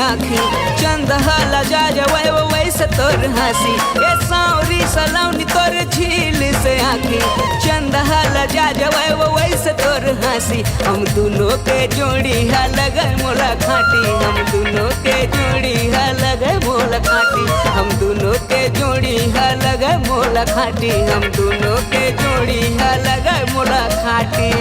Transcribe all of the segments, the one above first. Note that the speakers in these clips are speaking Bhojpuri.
आँखी चंद हाला जा जावे वैसे तोर हंसी ए सावरी सलौनी तोर झील से आँखी चंद हाला जा जावे वैसे तोर हंसी हम दोनों के जोड़ी है लगे मोला खाटी हम दोनों के जोड़ी है लगे मोला खाटी हम दोनों के जोड़ी है लगे मोला खाटी हम दोनों के जोड़ी है लगे मोला खाटी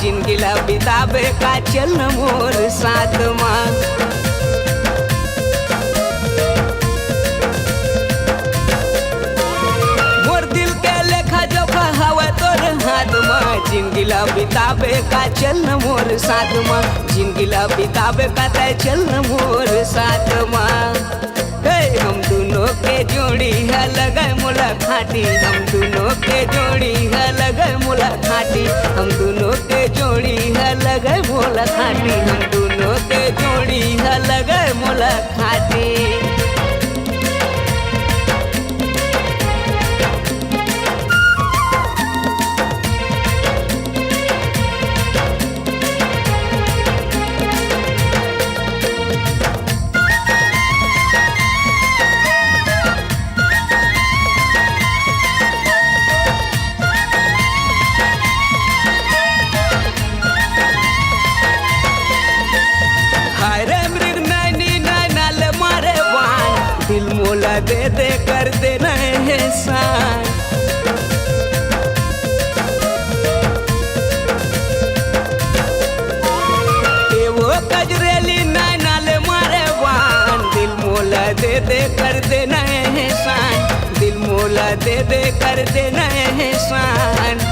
जिनगिला बिताबे का चल मोर साथ माँ मोर दिल के लेखा जोखा हवा तोर हाथ माँ जिनगिला बिताबे का चल मोर साथ माँ जिनगिला बिताबे का तय चल मोर साथ माँ हम दोनों के जोड़ी है लगे मोला खाटी हम दोनों के जोड़ी है लगे मोला खाटी हम दोनों के जोड़ी है लगे मोला खाटी हम दोनों के जोड़ी है लगे मोला खाटी दिल मोला दे दे कर देना है सान वो कजरेली नाले मारे वान दिल मोला दे दे कर देना है सान दिल मोला दे दे कर देना है सान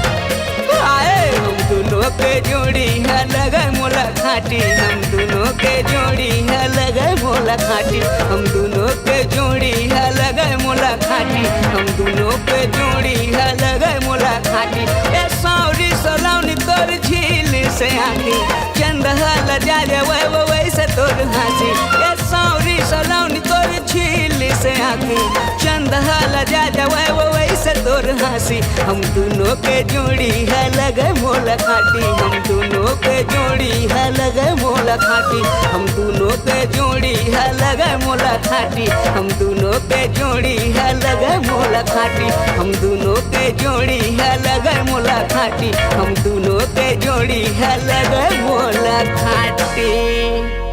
आए हम दोनों के जोड़ी है लगे मोला खाटी हम दोनों के जोड़ी है लगे मोला खाटी हम दोनों के जोड़ी है लगे मोला खाटी हम दोनों के जोड़ी है लगे मोला खाटी ए सावरी सलौनी तोर झील से आँखी चंद हाला जा जावे वैसे तोर हंसी ए सावरी सलौनी तोर झील से आँखी चंद हाला जा जावे वैसे तोर हंसी हम दोनों के जोड़ी है लगे मोला खाटी हम दोनों के जोड़ी है लगे मोला खाटी हम दोनों के जोड़ी है लगे मोला खाटी हम दोनों के जोड़ी है लगे मोला खाटी हम दोनों के जोड़ी है लगे मोला खाटी हम दोनों के जोड़ी है लगे मोला खाटी।